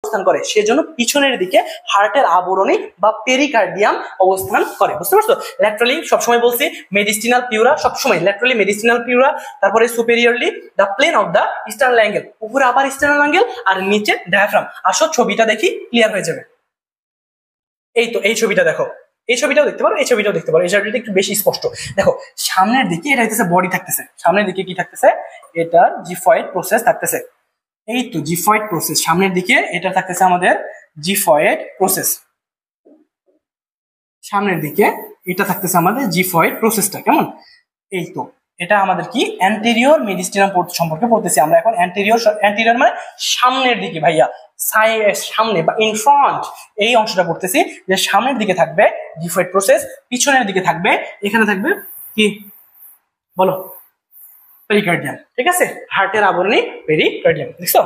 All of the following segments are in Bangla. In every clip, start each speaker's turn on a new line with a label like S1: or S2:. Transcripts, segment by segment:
S1: অবস্থান করে, সেজন্য পিছনের দিকে হার্টের আবরণী বা পেরিকার্ডিয়াম অবস্থান করে। বুঝতে পারছো? ল্যাটারালি সবসময় বলছি মেডিস্টিনাল পিউরা, সবসময় ল্যাটারালি মেডিস্টিনাল পিউরা, তারপরে superiorly the plane of the sternal angle, উপরে আবার ইস্টার্নাল অ্যাঙ্গেল আর নিচে ডায়াফ্রাম। আসো ছবিটা দেখি, ক্লিয়ার হয়ে যাবে। এই তো এই ছবিটা দেখো, এই ছবিটাও দেখতে পারো, এই ছবিটাও দেখতে পারো, এই ছবিটা একটু বেশি স্পষ্ট। দেখো সামনের দিকে এটা হইতেছে বডি থাকতেছে, সামনের দিকে কি থাকতেছে, এটা জিফয়েড প্রসেস থাকতেছে। এই তো জিফয়েড প্রসেস, সামনের দিকে এটা থাকতেছে আমাদের জিফয়েড প্রসেস, সামনের দিকে এটা থাকতেছে আমাদের জিফয়েড প্রসেসটা। কেমন? এই তো এটা আমাদের কি অ্যান্টেরিয়র মেডিস্টিনাম সম্পর্কে পড়তেছি আমরা এখন। অ্যান্টেরিয়র মানে সামনের দিকে ভাইয়া, সামনে বা ইন ফ্রন্ট, এই অংশটা পড়তেছি যে সামনের দিকে থাকবে জিফয়েড প্রসেস, পিছনের দিকে থাকবে, এখানে থাকবে কি বলো, পেরিকার্ডিয়াম। ঠিক আছে, হার্টের আবরণী পেরিকার্ডিয়াম। দেখছো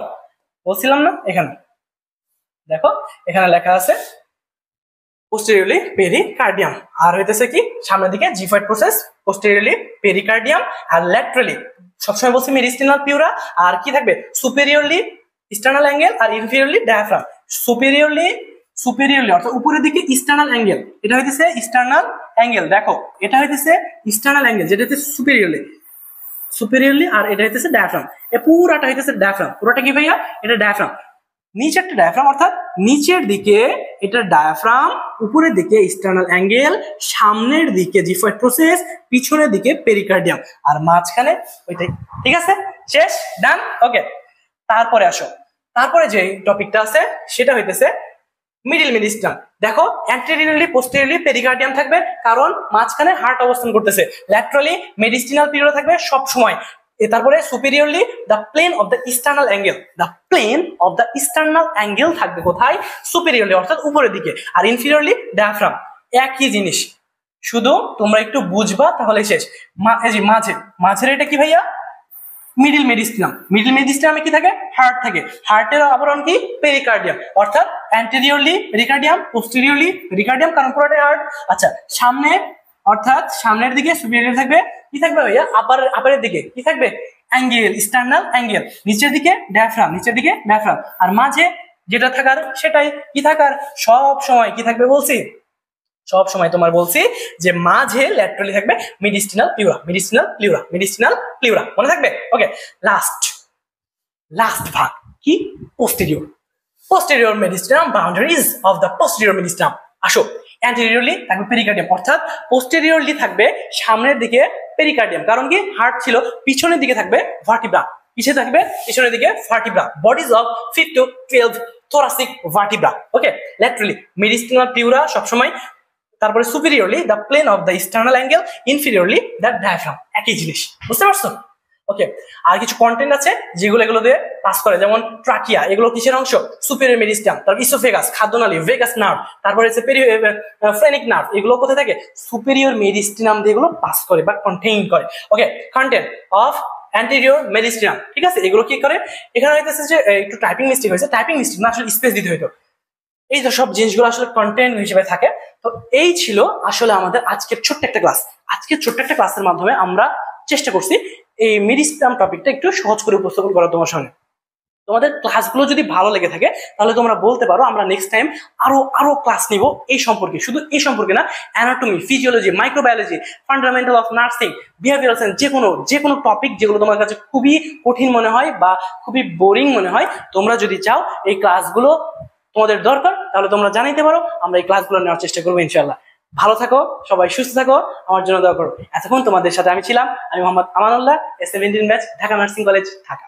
S1: বলছিলাম না? এখানে দেখো এখানে লেখা আছে পোস্টেরিয়রলি পেরিকার্ডিয়াম, আর হইতেছে কি সামনের দিকে জিফয়েড প্রসেস, পোস্টেরিয়রলি পেরিকার্ডিয়াম, আর ল্যাটারালি সবসময় বলছি মেডিস্টিনাল পিউরা, আর কি থাকবে সুপেরিয়রলি ইস্টার্নাল অ্যাঙ্গেল আর ইনফিরিয়রলি ডায়াফ্রাম। সুপেরিয়রলি অর্থাৎ উপরের দিকে ইস্টার্নাল অ্যাঙ্গেল, এটা হইতেছে ইস্টার্নাল অ্যাঙ্গেল। দেখো এটা হইতেছে ইস্টার্নাল অ্যাঙ্গেল, যেটা হচ্ছে সুপেরিয়রলি, আর এটা হইতেছে ডায়াফ্রাম। এ পুরাটা হইতেছে ডায়াফ্রাম। পুরোটা কি ভাইয়া? এটা ডায়াফ্রাম, নিচেরটা ডায়াফ্রাম, অর্থাৎ নিচের দিকে এটা ডায়াফ্রাম, উপরের দিকে ইস্টার্নাল অ্যাঙ্গেল, সামনের দিকে জিফয়েড প্রসেস, পিছনের দিকে পেরিকার্ডিয়াম, আর মাঝখানে ওইটাই। ঠিক আছে, শেষ, ডান, ওকে। তারপরে আসো, তারপরে যে টপিকটা আছে সেটা হইতেছে মিডিল মেডিস্টিনাম। দেখো অ্যান্টেরিয়রলি পোস্টেরিয়রলি পেরিকার্ডিয়াম থাকবে, কারণ মাঝখানে হার্ট অবস্থান করতেছে। ল্যাটারালি মেডিস্টিনাল পিরিয়ড থাকবে সব সময়। তারপরে superiorly the plane of the sternal angle, the plane of the sternal angle থাকবে কোথায়? সুপেরিয়রলি অর্থাৎ উপরের দিকে, আর ইনফিরিয়রলি ডায়াফ্রাম। একই জিনিস, শুধু তোমরা একটু বুঝবা তাহলে শেষ। মাঝের এটা কি ভাইয়া? মিডিল মেডিস্টিনাম। মিডিল মেডিস্টিনামে কি থাকে? হার্ট থাকে। হার্টের আবরণ কি? পেরিকার্ডিয়াম, অর্থাৎ অ্যান্টেরিয়রলি পেরিকার্ডিয়াম, পোস্টেরিয়রলি পেরিকার্ডিয়াম, কারণ পুরোটাই হার্ট। আচ্ছা, সামনে অর্থাৎ সামনের দিকে সুপিরিয়র থাকবে, কি থাকবে ভাইয়া? আপারের দিকে কি থাকবে? Angle, sternal angle. নিচের দিকে ডায়াফ্রাম, নিচের দিকে ডায়াফ্রাম, আর মাঝে যেটা থাকার সেটাই কি থাকার? সব সময় কি থাকবে বলছি? সব সময় তোমার বলছি যে মাঝে ল্যাটারালি থাকবে মেডিস্টিনাল পিউরা, মেডিস্টিনাল প্লিউরা, মেডিস্টিনাল প্লিউরা, মনে থাকবে? ওকে, লাস্ট ভাগ কি? Posterior mediastinum, boundaries of the posterior mediastinum. আসো, অ্যান্টেরিয়রলি থাকবে পেরিকার্ডিয়াম, অর্থাৎ পোস্টেরিয়রলি থাকবে সামনের দিকে পেরিকার্ডিয়াম, কারণ কি হার্ট ছিল। পিছনের দিকে থাকবে ভার্টিব্রা, পিছিয়ে থাকবে পিছনের দিকে vertebra, bodies of 5 to 12 thoracic vertebra। Okay, laterally mediastinal pleura সবসময়, তারপরে superiorly the plane of the sternal angle, inferiorly the diaphragm. একই জিনিস, বুঝতে পারছো? ওকে, আর কিছু কন্টেন্ট আছে যেগুলো এগুলো দিয়ে পাস করে, যেমন ট্রাকিয়া, এগুলো কিসের অংশ? সুপেরিয়র মেডিস্টিনাম। তারপর ইসোফেগাস খাদ্যনালী, ভেগাস নার্ভ, তারপরে হচ্ছে ফ্রেনিক নার্ভ, এগুলো কোথায় থাকে? সুপেরিয়র মেডিস্টিনাম দিয়ে এগুলো পাস করে বা কন্টেইন করে। ওকে, কন্টেন্ট অফ অ্যান্টেরিয়র মেডিস্টিনাম। ঠিক আছে, এগুলো কি করে? এখানে হইতেছে যে একটু টাইপিং মিস্টেক হয়েছে, টাইপিং মিস্টেক না, আসলে স্পেস দিতে হইতো। এই তো সব জিনিসগুলো আসলে কন্টেন্ট হিসেবে থাকে। তো এই ছিল আসলে আমাদের আজকের ছোট্ট একটা ক্লাস। আজকের ছোট্ট একটা ক্লাসের মাধ্যমে আমরা চেষ্টা করছি এই মেডিস্টিনাম টপিকটা একটু সহজ করে উপস্থাপন করা তোমার সামনে। তোমাদের ক্লাসগুলো যদি ভালো লেগে থাকে তাহলে তোমরা বলতে পারো আমরা নেক্সট টাইম আরো ক্লাস নিব এই সম্পর্কে। শুধু এই সম্পর্কে না, anatomy, physiology, microbiology, fundamental of nursing, behavioural science, যে কোনো টপিক যেগুলো তোমার কাছে খুবই কঠিন মনে হয় বা খুবই বোরিং মনে হয়, তোমরা যদি চাও এই ক্লাসগুলো তোমাদের দরকার তাহলে তোমরা জানাইতে পারো, আমরা এই ক্লাসগুলো নেওয়ার চেষ্টা করবো ইনশাআল্লাহ। ভালো থাকো, সবাই সুস্থ থাকো, আমার জন্য দোয়া করো। এতক্ষণ তোমাদের সাথে আমি ছিলাম, আমি Mohammad Amanullah, A17 batch, Dhaka nursing college, Dhaka.